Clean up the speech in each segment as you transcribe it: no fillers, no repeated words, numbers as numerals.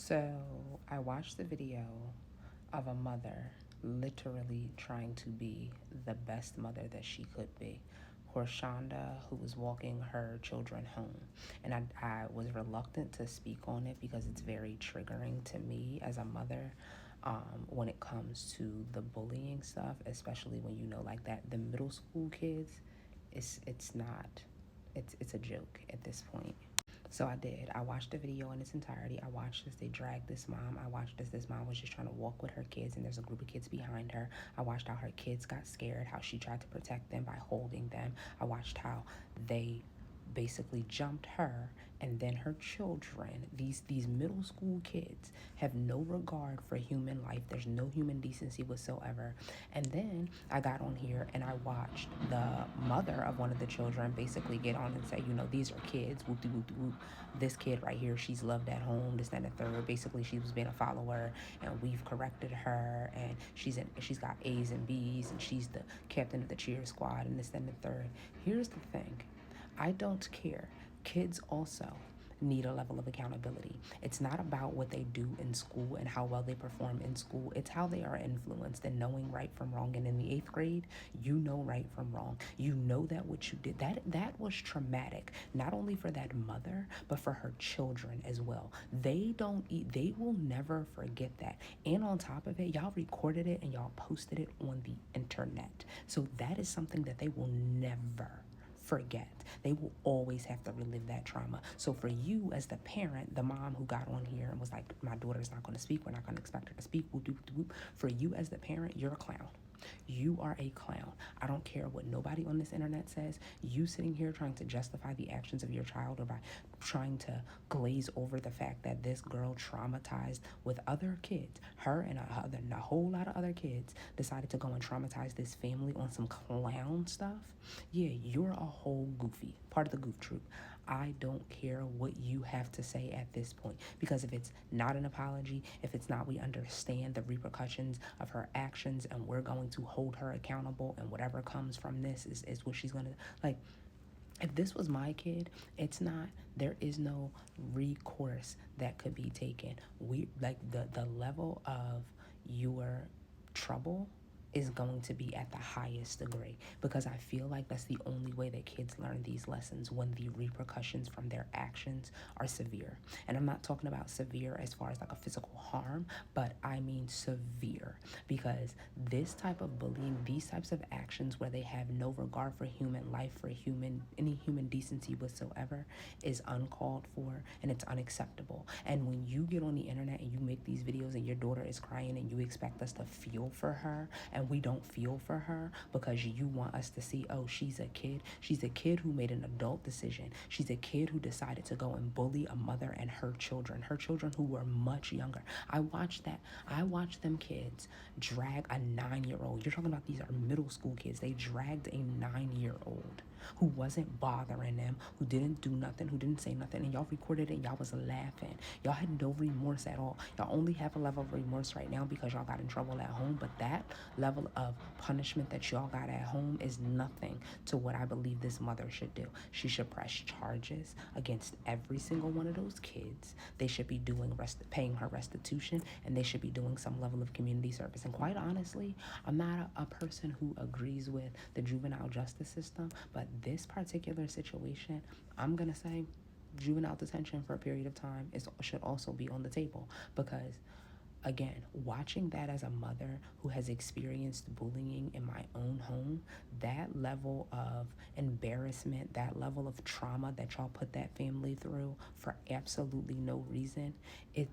So I watched the video of a mother literally trying to be the best mother that she could be. Horshonda, who was walking her children home. And I was reluctant to speak on it because it's very triggering to me as a mother when it comes to the bullying stuff, especially when you know like that the middle school kids, it's not it's a joke at this point. So I did. I watched the video in its entirety. I watched as they dragged this mom. I watched as this mom was just trying to walk with her kids, and there's a group of kids behind her. I watched how her kids got scared, how she tried to protect them by holding them. I watched how they basically jumped her and then her children. These middle school kids have no regard for human life. There's no human decency whatsoever. And then I got on here and I watched the mother of one of the children basically get on and say, these are kids, whoop de whoop de whoop. This kid right here, she's loved at home, this and the third. Basically she was being a follower and we've corrected her, and she's got A's and B's, and she's the captain of the cheer squad, and this and the third. Here's the thing, I don't care. Kids also need a level of accountability. It's not about what they do in school and how well they perform in school. It's how they are influenced and knowing right from wrong. And in the 8th grade, you know right from wrong. You know that what you did, that was traumatic, not only for that mother, but for her children as well. They will never forget that. And on top of it, y'all recorded it and y'all posted it on the internet. So that is something that they will never forget. They will always have to relive that trauma. So for you as the parent, the mom who got on here and was like, my daughter's not going to speak, we're not going to expect her to speak, whoop, whoop, whoop. For you as the parent, you're a clown. You are a clown. I don't care what nobody on this internet says. You sitting here trying to justify the actions of your child, or by trying to glaze over the fact that this girl traumatized with other kids, her and a whole lot of other kids decided to go and traumatize this family on some clown stuff. Yeah, you're a whole goofy, part of the goof troop. I don't care what you have to say at this point, because if it's not an apology, if it's not, we understand the repercussions of her actions and we're going to hold her accountable, and whatever comes from this is what she's going to, like, if this was my kid, there is no recourse that could be taken. We, like, the level of your trouble is going to be at the highest degree, because I feel like that's the only way that kids learn these lessons, when the repercussions from their actions are severe. And I'm not talking about severe as far as like a physical harm, but I mean severe, because this type of bullying, these types of actions where they have no regard for human life, for any human decency whatsoever, is uncalled for and it's unacceptable. And when you get on the internet and you make these videos and your daughter is crying and you expect us to feel for her, and we don't feel for her because you want us to see, oh, she's a kid who made an adult decision. She's a kid who decided to go and bully a mother and her children who were much younger. I watched them kids drag a 9-year-old. You're talking about, these are middle school kids. They dragged a 9-year-old who wasn't bothering them, who didn't do nothing, who didn't say nothing, and y'all recorded it and y'all was laughing. Y'all had no remorse at all. Y'all only have a level of remorse right now because y'all got in trouble at home, but that level of punishment that y'all got at home is nothing to what I believe this mother should do. She should press charges against every single one of those kids. They should be paying her restitution, and they should be doing some level of community service. And quite honestly, I'm not a person who agrees with the juvenile justice system, but this particular situation, I'm gonna say juvenile detention for a period of time should also be on the table, because again, watching that as a mother who has experienced bullying in my own home, that level of embarrassment, that level of trauma that y'all put that family through for absolutely no reason,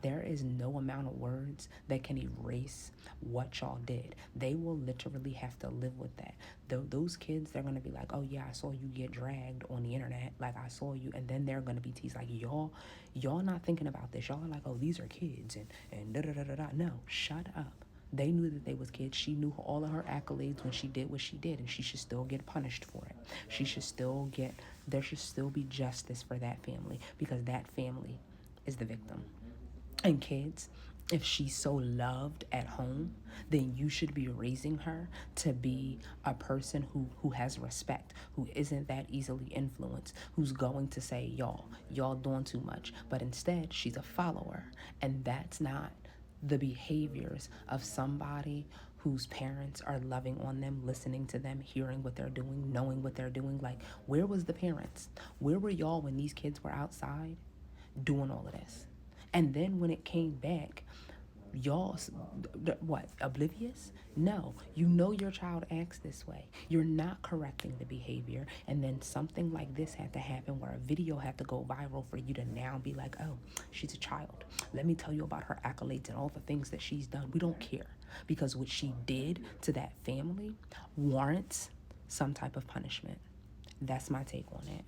there is no amount of words that can erase what y'all did. They will literally have to live with that. Those kids, they're going to be like, oh yeah, I saw you get dragged on the internet, like I saw you, and then they're going to be teased like, y'all not thinking about this. Y'all are like, oh, these are kids, and da da da da da. No, shut up. They knew that they was kids. She knew all of her accolades when she did what she did, and she should still get punished for it. There should still be justice for that family, because that family is the victim. And kids, If she's so loved at home, then you should be raising her to be a person who has respect, who isn't that easily influenced, who's going to say, y'all doing too much. But instead, she's a follower. And that's not the behaviors of somebody whose parents are loving on them, listening to them, hearing what they're doing, knowing what they're doing. Like, where was the parents? Where were y'all when these kids were outside doing all of this? And then when it came back, y'all, what, oblivious? No, you know your child acts this way. You're not correcting the behavior. And then something like this had to happen where a video had to go viral for you to now be like, oh, she's a child. Let me tell you about her accolades and all the things that she's done. We don't care, because what she did to that family warrants some type of punishment. That's my take on it.